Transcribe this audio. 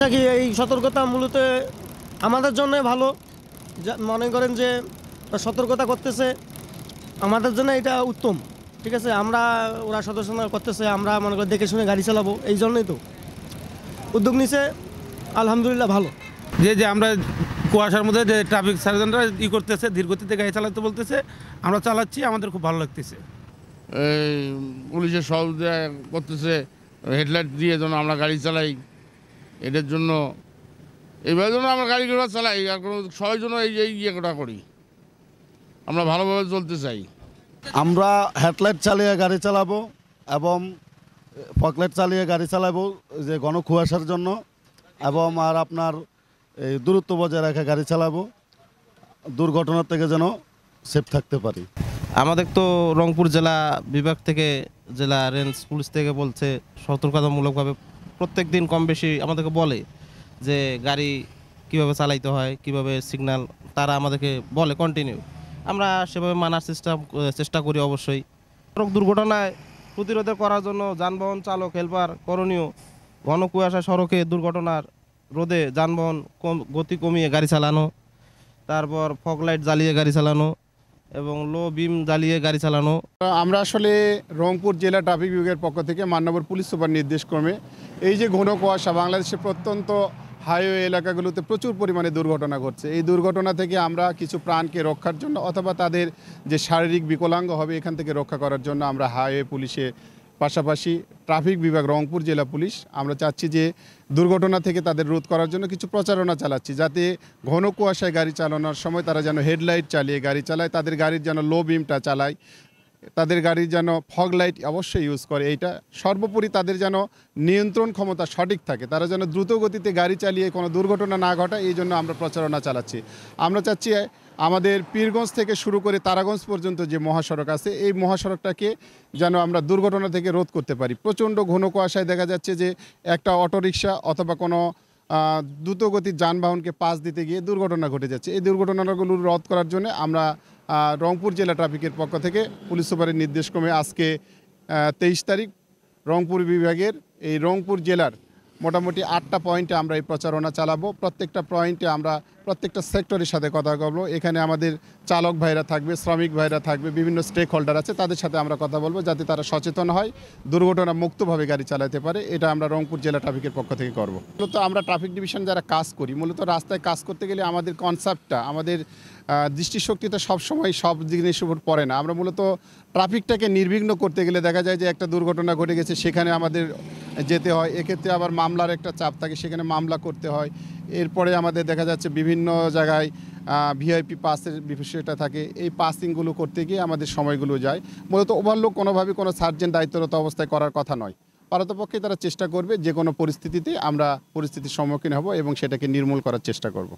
নাকি এই সতর্কতা মূলত আমাদের জন্য ভালো। মনে করেন যে সতর্কতা করতেছে আমাদের জন্য এটা উত্তম। ঠিক আছে, আমরা ওরা সদস্যতা করতেছে, আমরা মনে করি দেখে শুনে গাড়ি চালাবো, এই জন্যই তো উদ্যোগ নিছে। আলহামদুলিল্লাহ ভালো। যে আমরা কুয়াশার মধ্যে যে ট্রাফিক সার্জনরা করতেছে, ধীর গতিতে গাড়ি চালাতে বলতেছে, আমরা চালাচ্ছি, আমাদের খুব ভালো লাগতেছে। এই পুলিশের সহযোগিতা করতেছে, হেডলাইট দিয়ে যেন আমরা গাড়ি চালাই, এটার জন্য এইভাবে জন্য আমরা গাড়িগুলো চালাই, আর কোনো সবাই জন্য এই ইয়েটা করি, আমরা ভালোভাবে চলতে চাই। আমরা হেডলাইট চালিয়ে গাড়ি চালাবো এবং ফগলাইট চালিয়ে গাড়ি চালাবো যে ঘন কুয়াশার জন্য, এবং আর আপনার এই দূরত্ব বজায় রেখে গাড়ি চালাবো, দুর্ঘটনার থেকে যেন সেফ থাকতে পারি। আমাদের তো রংপুর জেলা বিভাগ থেকে, জেলা রেঞ্জ পুলিশ থেকে বলছে সতর্কতামূলকভাবে প্রত্যেক দিন কম বেশি আমাদেরকে বলে যে গাড়ি কিভাবে চালাইতে হয়, কিভাবে সিগন্যাল, তারা আমাদেরকে বলে কন্টিনিউ। আমরা সেভাবে মানার চেষ্টা করি। অবশ্যই সড়ক দুর্ঘটনায় প্রতিরোধ করার জন্য যানবাহন চালক হেল্পার করণীয় ঘন কুয়াশা সড়কে দুর্ঘটনার রোধে যানবাহন গতি কমিয়ে গাড়ি চালানো, তারপর ফগ লাইট জ্বালিয়ে গাড়ি চালানো এবং লো বিম জ্বালিয়ে গাড়ি চালানো। আমরা আসলে রংপুর জেলা ট্রাফিক বিভাগের পক্ষ থেকে মাননীয় পুলিশ সুপার নির্দেশক্রমে এই যে ঘন কুয়াশা বাংলাদেশের প্রত্যন্ত হাইওয়ে এলাকাগুলোতে প্রচুর পরিমাণে দুর্ঘটনা ঘটছে, এই দুর্ঘটনা থেকে আমরা কিছু প্রাণকে রক্ষার জন্য অথবা তাদের যে শারীরিক বিকলাঙ্গ হবে এখান থেকে রক্ষা করার জন্য আমরা হাইওয়ে পুলিশের পাশাপাশি ট্রাফিক বিভাগ রংপুর জেলা পুলিশ আমরা চাচ্ছি যে দুর্ঘটনা থেকে তাদের রোধ করার জন্য কিছু প্রচারণা চালাচ্ছি, যাতে ঘন কুয়াশায় গাড়ি চালানোর সময় তারা যেন হেডলাইট চালিয়ে গাড়ি চালায়, তাদের গাড়ির যেন লো বিমটা চালায়, তাদের গাড়ির যেন ফগ লাইট অবশ্যই ইউজ করে। এইটা সর্বোপরি তাদের যেন নিয়ন্ত্রণ ক্ষমতা সঠিক থাকে, তারা যেন দ্রুত গতিতে গাড়ি চালিয়ে কোনো দুর্ঘটনা না ঘটায়, এই জন্য আমরা প্রচারণা চালাচ্ছি। আমরা চাচ্ছি আমাদের পীরগঞ্জ থেকে শুরু করে তারাগঞ্জ পর্যন্ত যে মহাসড়ক আছে এই মহাসড়কটাকে যেন আমরা দুর্ঘটনা থেকে রোধ করতে পারি। প্রচণ্ড ঘন কুয়াশায় দেখা যাচ্ছে যে একটা অটোরিকশা অথবা কোনো দ্রুতগতির যানবাহনকে পাশ দিতে গিয়ে দুর্ঘটনা ঘটে যাচ্ছে। এই দুর্ঘটনাগুলো রোধ করার জন্য আমরা রংপুর জেলা ট্রাফিকের পক্ষ থেকে পুলিশ সুপারের নির্দেশক্রমে আজকে 23 তারিখ রংপুর বিভাগের এই রংপুর জেলার মোটামুটি 8টা পয়েন্টে আমরা এই প্রচারণা চালাবো। প্রত্যেকটা পয়েন্টে আমরা প্রত্যেকটা সেক্টরের সাথে কথা বলবো। এখানে আমাদের চালক ভাইরা থাকবে, শ্রমিক ভাইরা থাকবে, বিভিন্ন স্টেক হোল্ডার আছে, তাদের সাথে আমরা কথা বলবো যাতে তারা সচেতন হয়, দুর্ঘটনা মুক্তভাবে গাড়ি চালাতে পারে। এটা আমরা রংপুর জেলা ট্রাফিকের পক্ষ থেকে করব। মূলত আমরা ট্রাফিক ডিভিশন যারা কাজ করি, মূলত রাস্তায় কাজ করতে গেলে আমাদের কনসেপ্টটা, আমাদের দৃষ্টিশক্তিটা সবসময় সব জিনিসের উপর পড়ে না। আমরা মূলত ট্রাফিকটাকে নির্বিঘ্ন করতে গেলে দেখা যায় যে একটা দুর্ঘটনা ঘটে গেছে, সেখানে আমাদের যেতে হয়, এক্ষেত্রে আবার মামলার একটা চাপ থাকে, সেখানে মামলা করতে হয়। এরপরে আমাদের দেখা যাচ্ছে বিভিন্ন জায়গায় ভিআইপি পাসের বিষয়টা থাকে, এই পাসিংগুলো করতে গিয়ে আমাদের সময়গুলো যায়। মূলত ওভারলোক কোনোভাবে কোনো সার্জেন্ট দায়িত্বরত অবস্থায় করার কথা নয়। পারতপক্ষে তারা চেষ্টা করবে যে কোনো পরিস্থিতিতে আমরা পরিস্থিতির সম্মুখীন হব এবং সেটাকে নির্মূল করার চেষ্টা করব।